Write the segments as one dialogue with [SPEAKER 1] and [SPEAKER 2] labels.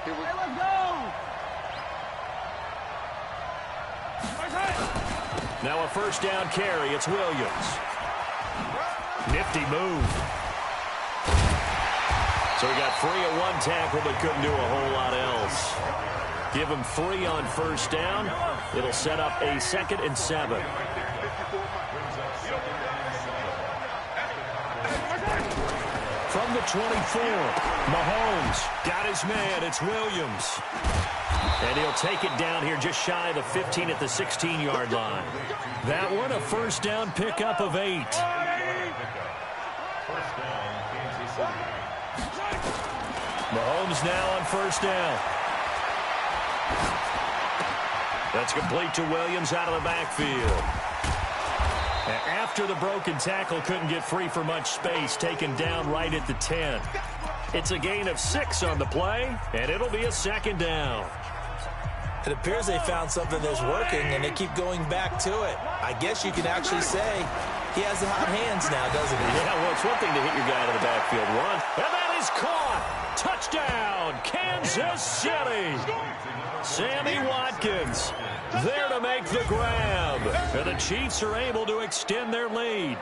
[SPEAKER 1] Hey, let's go!
[SPEAKER 2] Now a first down carry. It's Williams. Nifty move. So he got free of one tackle but couldn't do a whole lot else. Give him 3 on first down. It'll set up a 2nd and 7. From the 24, Mahomes got his man. It's Williams. And he'll take it down here just shy of the 15 at the 16-yard line. That one, a first down pickup of 8. Mahomes now on first down. That's complete to Williams out of the backfield. After the broken tackle, couldn't get free for much space, taken down right at the 10. It's a gain of 6 on the play, and it'll be a 2nd down.
[SPEAKER 3] It appears they found something that's working, and they keep going back to it. I guess you can actually say he has the hot hands now, doesn't he?
[SPEAKER 2] Yeah, well, it's one thing to hit your guy out of the backfield run, and that is caught. Touchdown, Kansas City. Sammy Watkins there to make the grab. And the Chiefs are able to extend their lead.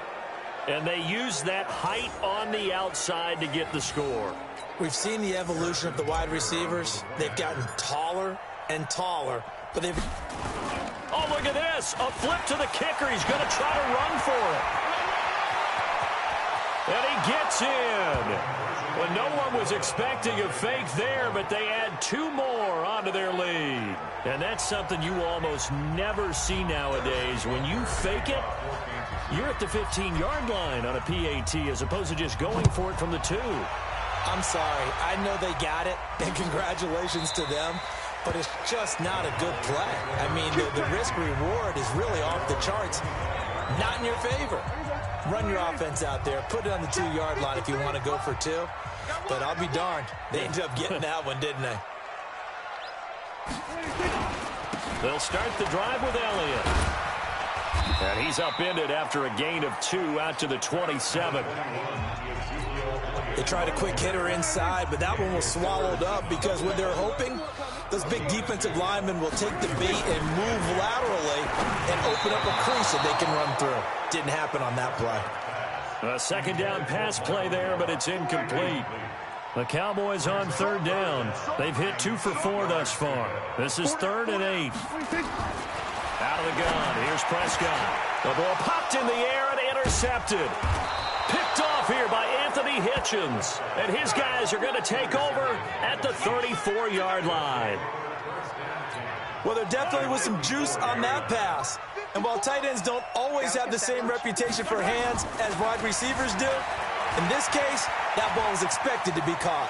[SPEAKER 2] And they use that height on the outside to get the score.
[SPEAKER 3] We've seen the evolution of the wide receivers. They've gotten taller and taller, but they've...
[SPEAKER 2] Oh, look at this. A flip to the kicker. He's going to try to run for it. And he gets in. Well, no one was expecting a fake there, but they add 2 more onto their lead. And that's something you almost never see nowadays. When you fake it, you're at the 15-yard line on a PAT as opposed to just going for it from the 2.
[SPEAKER 3] I'm sorry. I know they got it, and congratulations to them, but it's just not a good play. I mean, the risk-reward is really off the charts. Not in your favor. Run your offense out there. Put it on the 2-yard line if you want to go for 2. But I'll be darned. They ended up getting that one, didn't they?
[SPEAKER 2] They'll start the drive with Elliott. And he's upended after a gain of 2 out to the 27.
[SPEAKER 3] They tried a quick hitter inside, but that one was swallowed up because what they're hoping, those big defensive linemen will take the bait and move laterally and open up a crease that they can run through. Didn't happen on that play.
[SPEAKER 2] A 2nd down pass play there, but it's incomplete. The Cowboys on 3rd down. They've hit 2 for 4 thus far. This is 3rd and 8. Out of the gun. Here's Prescott. The ball popped in the air and intercepted. Picked off here by Anthony Hitchens. And his guys are going to take over at the 34-yard line.
[SPEAKER 3] Well, there definitely was some juice on that pass. And while tight ends don't always have the same reputation for hands as wide receivers do, in this case, that ball was expected to be caught.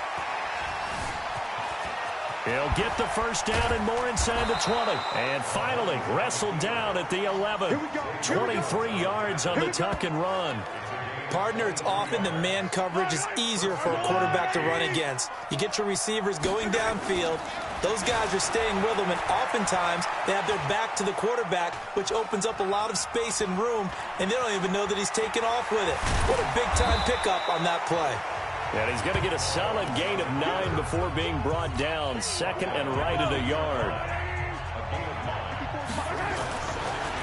[SPEAKER 2] He'll get the first down and more inside the 20. And finally, wrestled down at the 11. 23 yards on the tuck and run.
[SPEAKER 3] Partner, it's often the man coverage is easier for a quarterback to run against. You get your receivers going downfield. Those guys are staying with them, and oftentimes they have their back to the quarterback, which opens up a lot of space and room, and they don't even know that he's taken off with it. What a big-time pickup on that play.
[SPEAKER 2] And he's going to get a solid gain of 9 before being brought down. 2nd and right at a yard.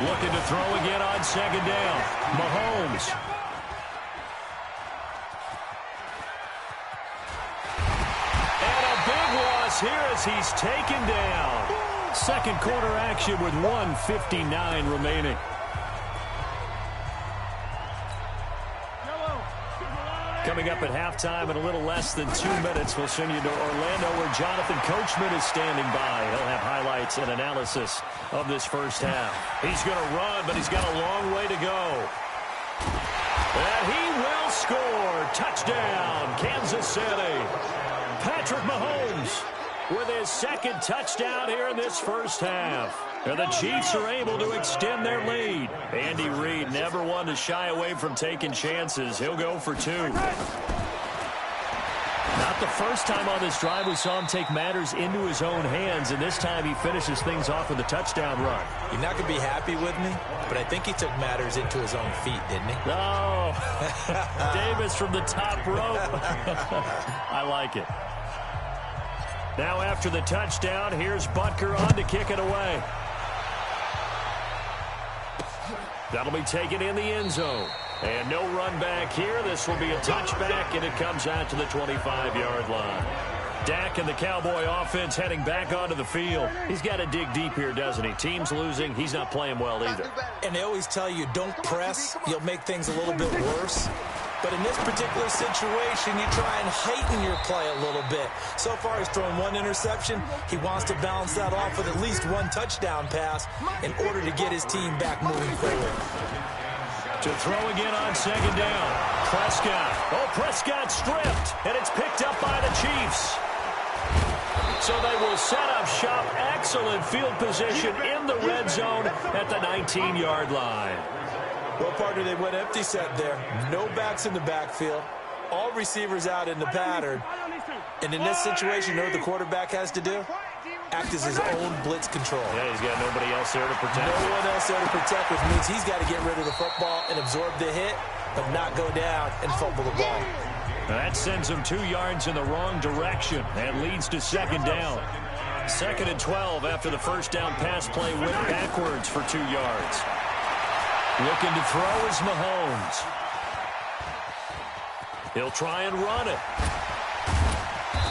[SPEAKER 2] Looking to throw again on 2nd down. Mahomes. Here as he's taken down. 2nd quarter action with 1:59 remaining. Coming up at halftime in a little less than 2 minutes, we'll send you to Orlando where Jonathan Coachman is standing by. He'll have highlights and analysis of this first half. He's going to run, but he's got a long way to go. And he will score. Touchdown, Kansas City. Patrick Mahomes with his 2nd touchdown here in this first half. And the Chiefs are able to extend their lead. Andy Reid never one to shy away from taking chances. He'll go for 2. Not the first time on this drive we saw him take matters into his own hands, and this time he finishes things off with a touchdown run.
[SPEAKER 3] You're not going to be happy with me, but I think he took matters into his own feet, didn't he?
[SPEAKER 2] No. Davis from the top rope. I like it. Now after the touchdown, here's Butker on to kick it away. That'll be taken in the end zone. And no run back here. This will be a touchback, and it comes out to the 25-yard line. Dak and the Cowboy offense heading back onto the field. He's got to dig deep here, doesn't he? Team's losing. He's not playing well either.
[SPEAKER 3] And they always tell you, don't press. You'll make things a little bit worse. But in this particular situation, you try and heighten your play a little bit. So far, he's thrown one interception. He wants to balance that off with at least one touchdown pass in order to get his team back moving forward.
[SPEAKER 2] To throw again on second down. Prescott. Oh, Prescott stripped, and it's picked up by the Chiefs. So they will set up shop. Excellent field position in the red zone at the 19-yard line.
[SPEAKER 3] Well, partner, they went empty set there. No backs in the backfield. All receivers out in the pattern. And in this situation, you know what the quarterback has to do? Act as his own blitz control.
[SPEAKER 2] Yeah, he's got nobody else there to protect.
[SPEAKER 3] No one else there to protect, which means he's got to get rid of the football and absorb the hit, but not go down and fumble the ball.
[SPEAKER 2] Now that sends him 2 yards in the wrong direction and leads to second down. 2nd and 12 after the first down pass play went backwards for 2 yards. Looking to throw is Mahomes. He'll try and run it.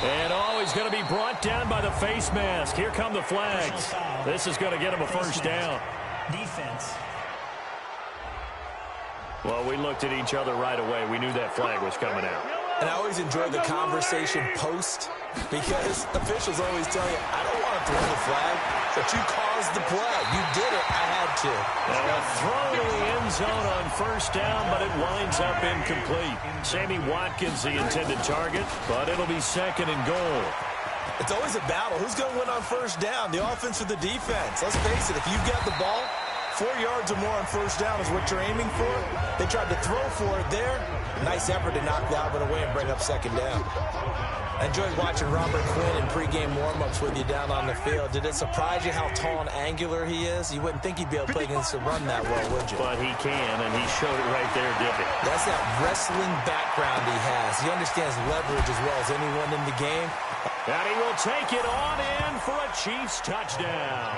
[SPEAKER 2] And, oh, he's going to be brought down by the face mask. Here come the flags. This is going to get him a first down.
[SPEAKER 1] Defense.
[SPEAKER 2] Well, we looked at each other right away. We knew that flag was coming out.
[SPEAKER 3] And I always enjoy the conversation post because officials always tell you, I don't want to throw the flag, but you caused the play. You did it. I had to.
[SPEAKER 2] And a throw to the end zone on first down, but it winds up incomplete. Sammy Watkins, the intended target, but it'll be 2nd and goal.
[SPEAKER 3] It's always a battle. Who's going to win on first down, the offense or the defense? Let's face it, if you've got the ball, 4 yards or more on first down is what you're aiming for. They tried to throw for it there. Nice effort to knock that one away and bring up second down. I enjoyed watching Robert Quinn in pregame warm-ups with you down on the field. Did it surprise you how tall and angular he is? You wouldn't think he'd be able to play against the run that well, would you?
[SPEAKER 2] But he can, and he showed it right there, didn't he?
[SPEAKER 3] That's that wrestling background he has. He understands leverage as well as anyone in the game.
[SPEAKER 2] And he will take it on in for a Chiefs touchdown.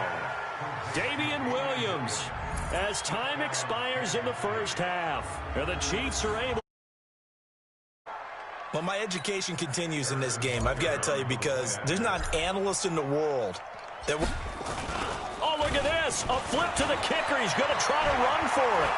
[SPEAKER 2] Damian Williams, as time expires in the first half, and the Chiefs are able.
[SPEAKER 3] Well, my education continues in this game, I've got to tell you, because there's not an analyst in the world that will...
[SPEAKER 2] Oh, look at this. A flip to the kicker. He's going to try to run for it.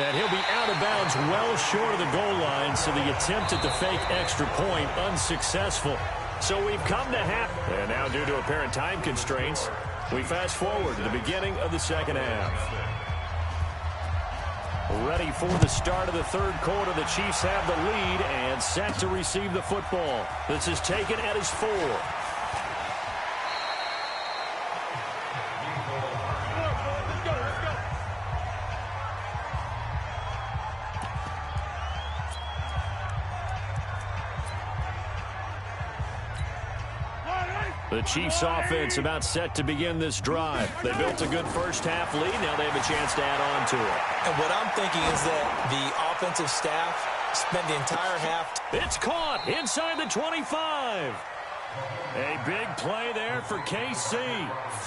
[SPEAKER 2] And he'll be out of bounds well short of the goal line, so the attempt at the fake extra point unsuccessful. So we've come to half. And now, due to apparent time constraints, we fast forward to the beginning of the second half. Ready for the start of the third quarter. The Chiefs have the lead and set to receive the football. This is taken at his 4. The Chiefs offense about set to begin this drive. They built a good first half lead. Now they have a chance to add on to it.
[SPEAKER 3] And what I'm thinking is that the offensive staff spent the entire half.
[SPEAKER 2] It's caught inside the 25. A big play there for KC.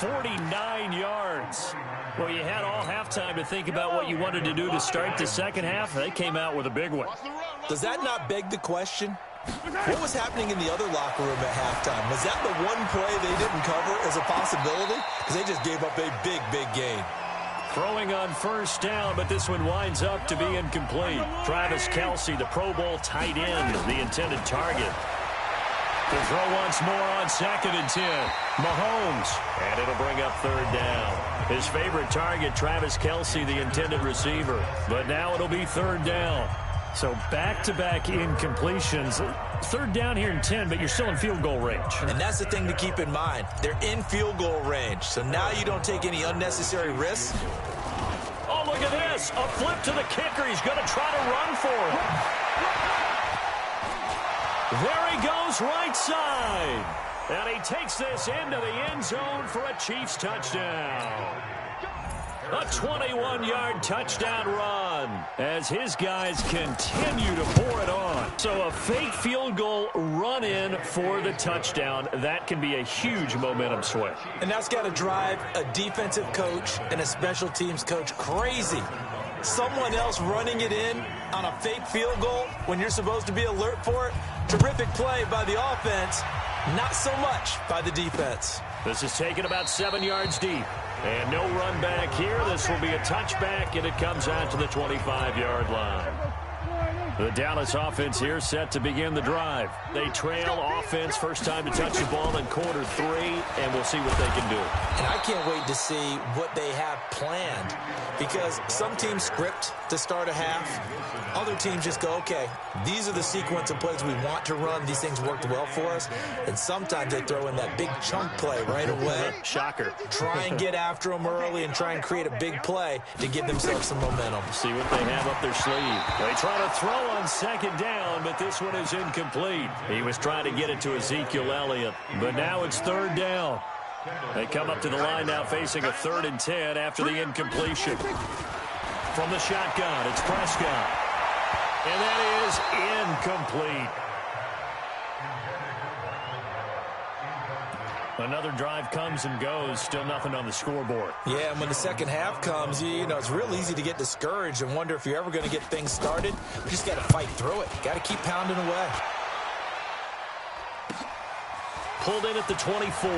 [SPEAKER 2] 49 yards. Well, you had all halftime to think about what you wanted to do to start the second half. They came out with a big one.
[SPEAKER 3] Does that not beg the question? What was happening in the other locker room at halftime? Was that the one play they didn't cover as a possibility? Because they just gave up a big, big gain.
[SPEAKER 2] Throwing on first down, but this one winds up to be incomplete. Travis Kelce, the Pro Bowl tight end, the intended target. To throw once more on 2nd and 10. Mahomes, and it'll bring up 3rd down. His favorite target, Travis Kelce, the intended receiver. But now it'll be 3rd down. So back-to-back incompletions. 3rd down here in 10, but you're still in field goal range.
[SPEAKER 3] And that's the thing to keep in mind. They're in field goal range. So now you don't take any unnecessary risks.
[SPEAKER 2] Oh, look at this. A flip to the kicker. He's going to try to run for it. There he goes right side. And he takes this into the end zone for a Chiefs touchdown. A 21-yard touchdown run. run as his guys continue to pour it on. So a fake field goal run in for the touchdown. That can be a huge momentum swing.
[SPEAKER 3] And that's got to drive a defensive coach and a special teams coach crazy. Someone else running it in on a fake field goal when you're supposed to be alert for it. Terrific play by the offense, not so much by the defense.
[SPEAKER 2] This is taken about 7 yards deep. And no run back here. This will be a touchback, and it comes out to the 25-yard line. The Dallas offense here set to begin the drive. They trail offense, first time to touch the ball in quarter 3, and we'll see what they can do.
[SPEAKER 3] And I can't wait to see what they have planned, because some teams script to start a half. Other teams just go, okay, these are the sequence of plays we want to run. These things worked well for us. And sometimes they throw in that big chunk play right away.
[SPEAKER 2] Shocker.
[SPEAKER 3] Try and get after them early and try and create a big play to give themselves some momentum.
[SPEAKER 2] See what they have up their sleeve. They try to throw on second down, but this one is incomplete. He was trying to get it to Ezekiel Elliott, but now it's third down. They come up to the line now facing a 3rd and 10 after the incompletion. From the shotgun, it's Prescott. And that is incomplete. Another drive comes and goes. Still nothing on the scoreboard.
[SPEAKER 3] Yeah, and when the second half comes, you know, it's real easy to get discouraged and wonder if you're ever going to get things started. You just got to fight through it. Got to keep pounding away.
[SPEAKER 2] Pulled in at the 24.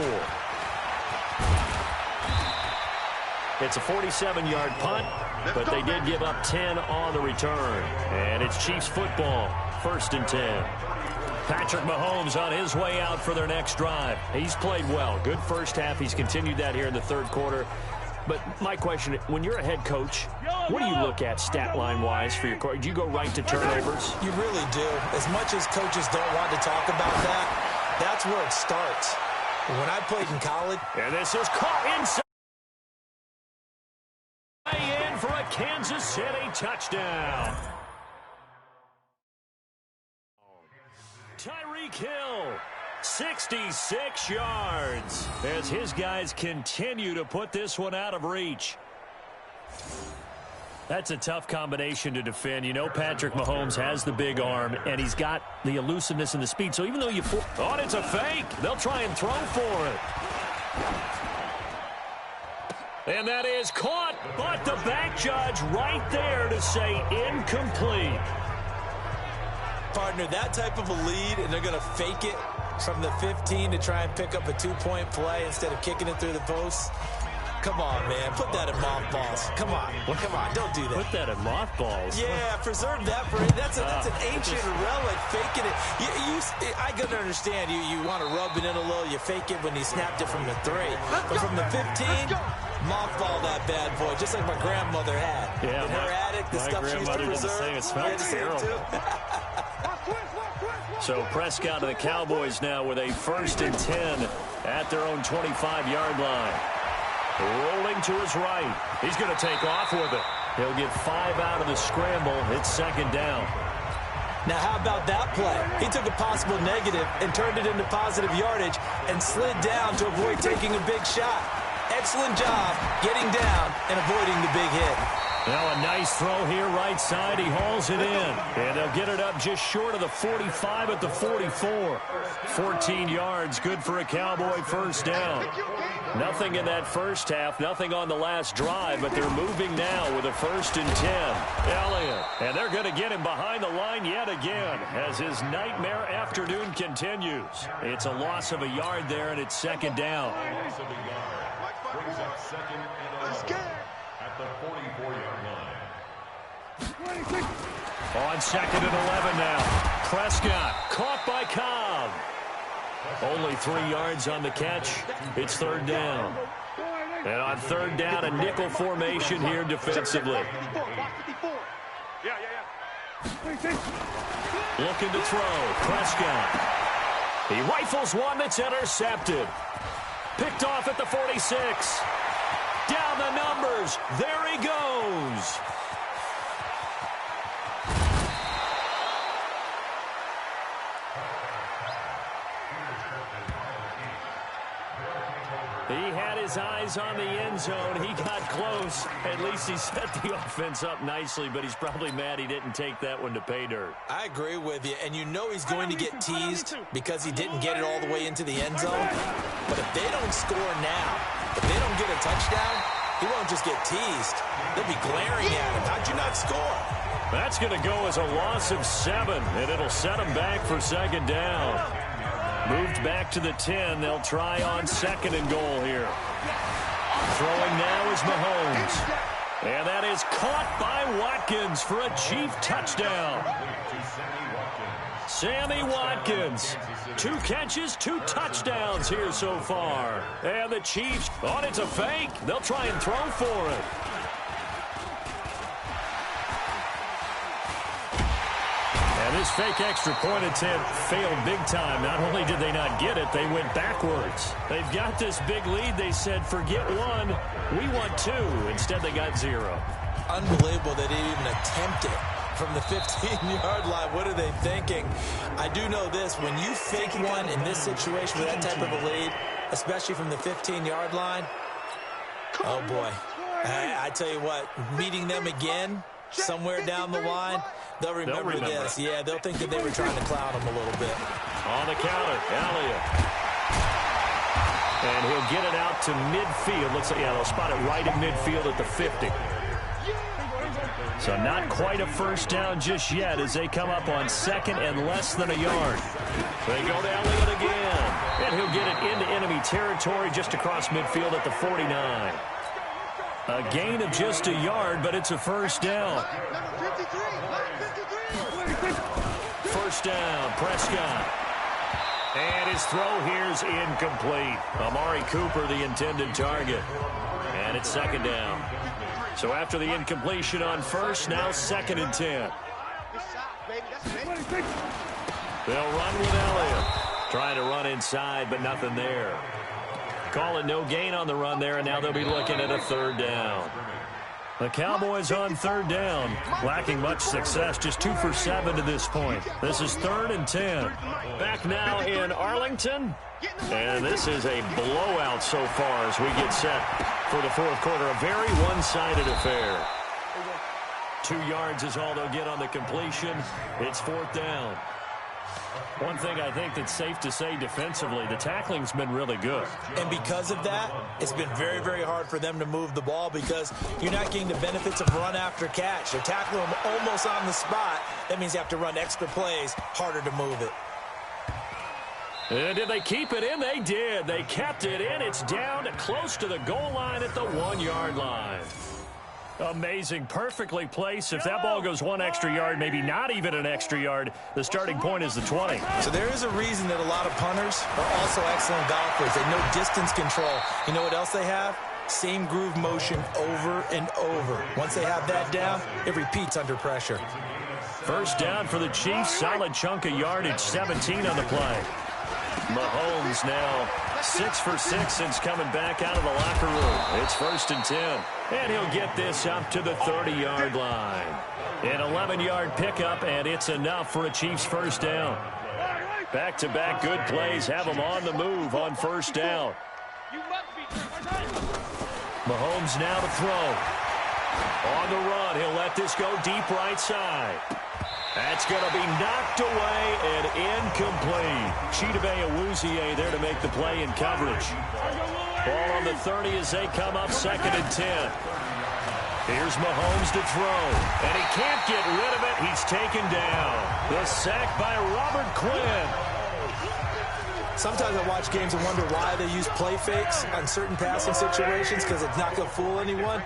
[SPEAKER 2] It's a 47-yard punt, but they did give up 10 on the return. And it's Chiefs football, 1st and 10. Patrick Mahomes on his way out for their next drive. He's played well. Good first half. He's continued that here in the 3rd quarter. But my question, when you're a head coach, what do you look at stat line-wise for your coach? Do you go right to turnovers?
[SPEAKER 3] You really do. As much as coaches don't want to talk about that, that's where it starts. When I played in college.
[SPEAKER 2] And this is caught inside. In for a Kansas City touchdown. Tyreek Hill, 66 yards, as his guys continue to put this one out of reach. That's a tough combination to defend. You know Patrick Mahomes has the big arm, and he's got the elusiveness and the speed. So even though you... Oh, it's a fake. They'll try and throw for it. And that is caught, but the back judge right there to say incomplete.
[SPEAKER 3] Partner, that type of a lead, and they're going to fake it from the 15 to try and pick up a 2-point play instead of kicking it through the posts. Come on, man. Put that in mothballs. Come on. Come on. Don't do that.
[SPEAKER 2] Put that in mothballs.
[SPEAKER 3] Yeah, preserve that for it. That's an ancient relic, faking it. I can understand you want to rub it in a little. You fake it when he snapped it from the 3. But from the 15, mothball that bad boy, just like my grandmother had.
[SPEAKER 2] Yeah,
[SPEAKER 3] in her attic, the stuff she used to preserve.
[SPEAKER 2] It smells terrible. So Prescott and the Cowboys now with a 1st and 10 at their own 25-yard line. Rolling to his right. He's going to take off with it. He'll get 5 out of the scramble. It's 2nd down.
[SPEAKER 3] Now, how about that play? He took a possible negative and turned it into positive yardage and slid down to avoid taking a big shot. Excellent job getting down and avoiding the big hit.
[SPEAKER 2] Now a nice throw here right side. He hauls it in. And they'll get it up just short of the 45 at the 44. 14 yards. Good for a Cowboy 1st down. Nothing in that first half. Nothing on the last drive. But they're moving now with a 1st and 10. Elliott. And they're going to get him behind the line yet again as his nightmare afternoon continues. It's a loss of a yard there, and it's 2nd down.
[SPEAKER 1] Brings up 2nd and 11 at the 44-yard line.
[SPEAKER 2] On 2nd and 11 now. Prescott caught by Cobb. Only 3 yards on the catch. It's 3rd down. And on 3rd down, a nickel formation here defensively. Looking to throw. Prescott. He rifles one that's intercepted. Picked off at the 46. Down the numbers. There he goes. He had his eyes on the end zone. He got close. At least he set the offense up nicely, but he's probably mad he didn't take that one to pay dirt.
[SPEAKER 3] I agree with you, and you know he's going to get teased because he didn't get it all the way into the end zone. But if they don't score now, if they don't get a touchdown, he won't just get teased. They'll be glaring at him. How'd you not score?
[SPEAKER 2] That's going to go as a loss of 7, and it'll set him back for second down. Moved back to the 10. They'll try on second and goal here. Throwing now is Mahomes. And that is caught by Watkins for a Chief touchdown. Sammy Watkins. 2 catches, 2 touchdowns here so far. And the Chiefs, oh, it's a fake. They'll try and throw for it. And this fake extra point attempt failed big time. Not only did they not get it, they went backwards. They've got this big lead. They said, forget 1, we want 2. Instead, they got 0.
[SPEAKER 3] Unbelievable they didn't even attempt it from the 15-yard line. What are they thinking? I do know this. When you fake one in this situation with that type of a lead, especially from the 15-yard line, oh, boy. I tell you what, meeting them again somewhere down the line, they'll remember this. Yeah, they'll think that they were trying to clown him a little bit.
[SPEAKER 2] On the counter, Elliott. And he'll get it out to midfield. Looks like, yeah, they'll spot it right at midfield at the 50. So not quite a first down just yet as they come up on second and less than a yard. They go to Elliott again. And he'll get it into enemy territory just across midfield at the 49. A gain of just a yard, but it's a first down. First down, Prescott. And his throw here's incomplete. Amari Cooper, the intended target. And it's second down. So after the incompletion on first, now second and 10. They'll run with Elliott. Trying to run inside, but nothing there. Call it no gain on the run there, and now they'll be looking at a third down. The Cowboys on third down, lacking much success, just 2 for 7 to this point. This is 3rd and 10. Back now in Arlington, and this is a blowout so far as we get set for the fourth quarter. A very one-sided affair. 2 yards is all they'll get on the completion. It's 4th down. One thing I think that's safe to say defensively, the tackling's been really good.
[SPEAKER 3] And because of that, it's been very, very hard for them to move the ball because you're not getting the benefits of run after catch. They're tackling them almost on the spot. That means you have to run extra plays, harder to move it.
[SPEAKER 2] And did they keep it in? They did. They kept it in. It's down to close to the goal line at the 1-yard line. Amazing. Perfectly placed. If that ball goes 1 extra yard, maybe not even an extra yard, the starting point is the 20.
[SPEAKER 3] So there is a reason that a lot of punters are also excellent golfers. They know distance control. You know what else they have? Same groove motion over and over. Once they have that down, it repeats under pressure.
[SPEAKER 2] First down for the Chiefs. Solid chunk of yardage. 17 on the play. Mahomes now 6 for 6 since coming back out of the locker room. It's 1st and 10. And he'll get this up to the 30-yard line. An 11-yard pickup, and it's enough for a Chiefs first down. Back-to-back good plays have them on the move on first down. Mahomes now to throw. On the run, he'll let this go deep right side. That's going to be knocked away and incomplete. Chidobe Awuzie there to make the play in coverage. Ball on the 30 as they come up 2nd and 10. Here's Mahomes to throw, and he can't get rid of it. He's taken down. The sack by Robert Quinn.
[SPEAKER 3] Sometimes I watch games and wonder why they use play fakes on certain passing situations because it's not going to fool anyone.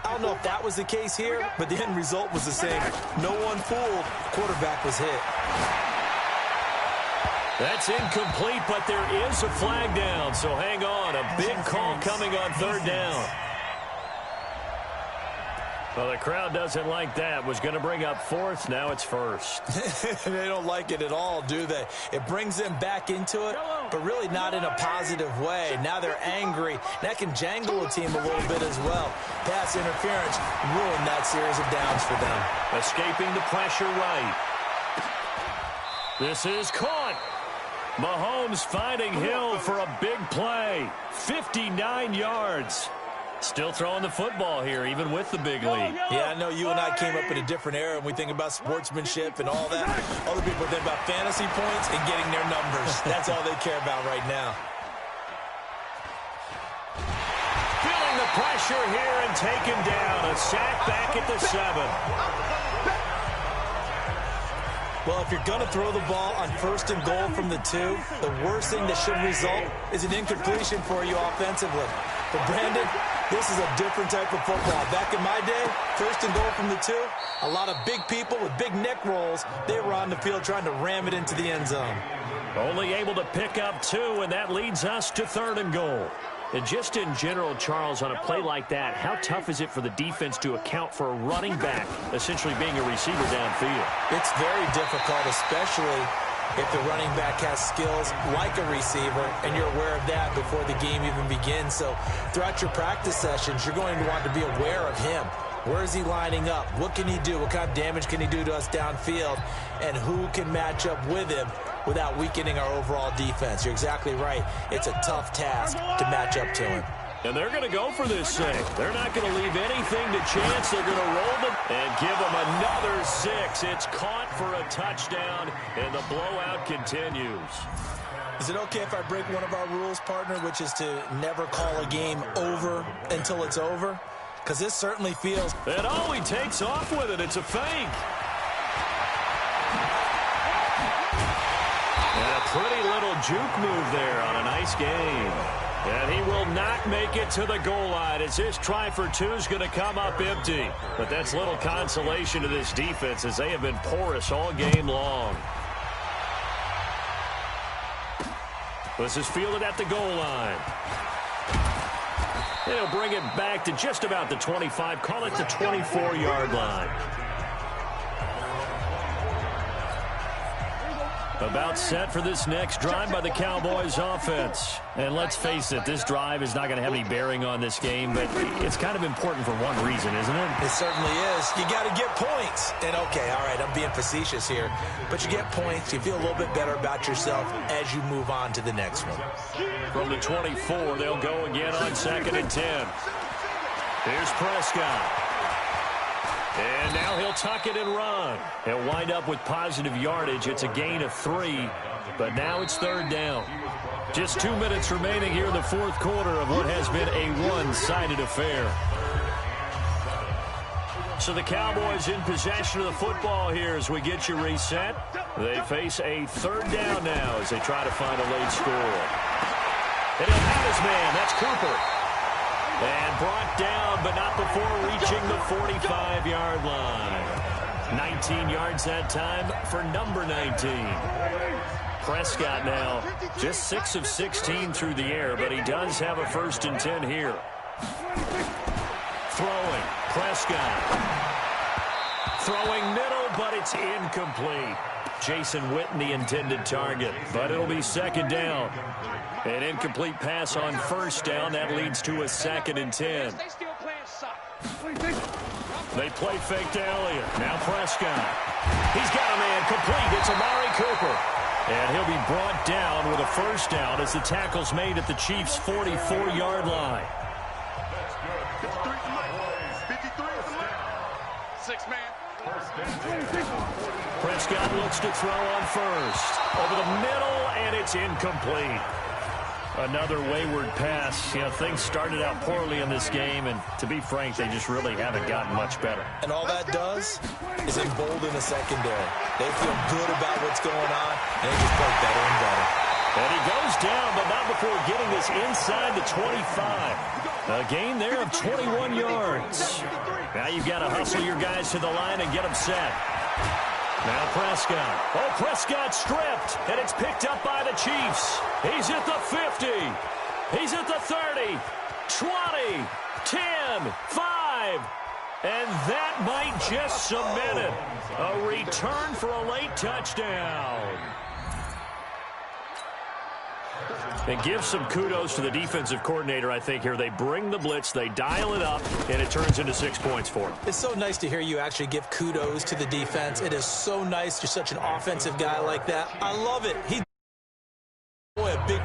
[SPEAKER 3] I don't know if that was the case here, but the end result was the same. No one fooled. Quarterback was hit.
[SPEAKER 2] That's incomplete, but there is a flag down, so hang on. A big call coming on 3rd down. Well, the crowd doesn't like that. Was going to bring up 4th. Now it's 1st.
[SPEAKER 3] They don't like it at all, do they? It brings them back into it, but really not in a positive way. Now they're angry. That can jangle a team a little bit as well. Pass interference ruined that series of downs for them.
[SPEAKER 2] Escaping the pressure right. This is caught. Mahomes finding Hill for a big play. 59 yards. Still throwing the football here, even with the big lead.
[SPEAKER 3] Yeah, I know you and I came up in a different era, and we think about sportsmanship and all that. Other people think about fantasy points and getting their numbers. That's all they care about right now.
[SPEAKER 2] Feeling the pressure here and taken down. A sack back at the 7.
[SPEAKER 3] Well, if you're going to throw the ball on 1st and goal from the 2, the worst thing that should result is an incompletion for you offensively. But, Brandon, this is a different type of football. Back in my day, 1st and goal from the 2, a lot of big people with big neck rolls, they were on the field trying to ram it into the end zone.
[SPEAKER 2] Only able to pick up 2, and that leads us to 3rd and goal. And just in general, Charles, on a play like that, how tough is it for the defense to account for a running back essentially being a receiver downfield?
[SPEAKER 3] It's very difficult, especially if the running back has skills like a receiver, and you're aware of that before the game even begins. So throughout your practice sessions, you're going to want to be aware of him. Where is he lining up? What can he do? What kind of damage can he do to us downfield? And who can match up with him without weakening our overall defense? You're exactly right. It's a tough task to match up to him.
[SPEAKER 2] And they're going to go for this thing. They're not going to leave anything to chance. They're going to roll them and give them another 6. It's caught for a touchdown, and the blowout continues.
[SPEAKER 3] Is it okay if I break one of our rules, partner, which is to never call a game over until it's over? Because this certainly feels...
[SPEAKER 2] And oh, he takes off with it. It's a fake. And a pretty little juke move there on a nice game. And he will not make it to the goal line as this try for 2 is going to come up empty. But that's little consolation to this defense as they have been porous all game long. This is fielded at the goal line. And he'll bring it back to just about the 25, call it the 24-yard line. About set for this next drive by the Cowboys offense. And let's face it, this drive is not going to have any bearing on this game, but it's kind of important for one reason, isn't it?
[SPEAKER 3] It certainly is. You got to get points. And, okay, all right, I'm being facetious here. But you get points. You feel a little bit better about yourself as you move on to the next one.
[SPEAKER 2] From the 24, they'll go again on 2nd and 10. Here's Prescott. And now he'll tuck it and run. He'll wind up with positive yardage. It's a gain of 3, but now it's 3rd down. Just 2 minutes remaining here in the 4th quarter of what has been a one-sided affair. So the Cowboys in possession of the football here as we get you reset. They face a 3rd down now as they try to find a late score. And he'll have his man. That's Cooper. And brought down, but not before reaching the 45-yard line. 19 yards that time for number 19. Prescott now just 6 of 16 through the air, but he does have a 1st and 10 here. Throwing, Prescott. Throwing middle, but it's incomplete. Jason Witten, the intended target, but it'll be 2nd down. An incomplete pass on 1st down. That leads to a 2nd and 10. They play fake to Elliott. Now Prescott. He's got a man complete. It's Amari Cooper. And he'll be brought down with a 1st down as the tackle's made at the Chiefs' 44-yard line. Prescott looks to throw on 1st. Over the middle, and it's incomplete. Another wayward pass. You know, things started out poorly in this game, and to be frank, they just really haven't gotten much better.
[SPEAKER 3] And all that does is embolden the secondary. They feel good about what's going on, and they just play better and better.
[SPEAKER 2] And he goes down, but not before getting this inside the 25. A gain there of 21 yards. Now you've got to hustle your guys to the line and get them set. Now Prescott. Oh, Prescott stripped, and it's picked up by the Chiefs. He's at the 50. He's at the 30, 20, 10, 5. And that might just cement it. A return for a late touchdown. And give some kudos to the defensive coordinator, I think, here. They bring the blitz, they dial it up, and it turns into 6 points for them.
[SPEAKER 3] It's so nice to hear you actually give kudos to the defense. It is so nice. You're such an offensive guy like that. I love it.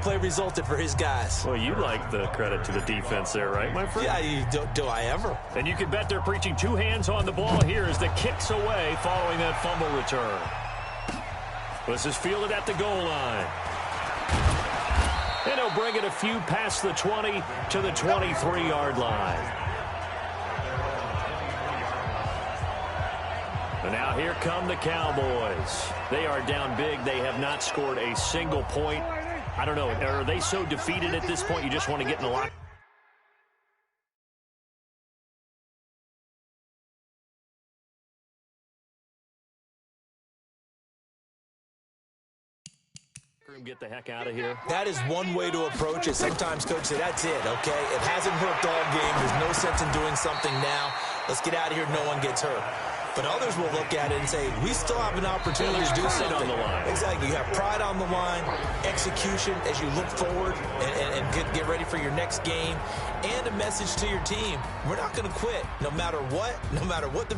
[SPEAKER 3] play resulted for his guys.
[SPEAKER 2] Well, you like the credit to the defense there, right, my friend?
[SPEAKER 3] Yeah, do I ever?
[SPEAKER 2] And you can bet they're preaching two hands on the ball here as the kick's away following that fumble return. This is fielded at the goal line. And he'll bring it a few past the 20 to the 23-yard line. And now here come the Cowboys. They are down big. They have not scored a single point. I don't know. Are they so defeated at this point you just want to get in the locker room, get the heck out of here?
[SPEAKER 3] That is one way to approach it. Sometimes coaches say, that's it, okay? It hasn't worked all game. There's no sense in doing something now. Let's get out of here. No one gets hurt. But others will look at it and say, we still have an opportunity to do something.
[SPEAKER 2] On the line.
[SPEAKER 3] Exactly. You have pride on the line, execution as you look forward and get ready for your next game, and a message to your team. We're not going to quit no matter what the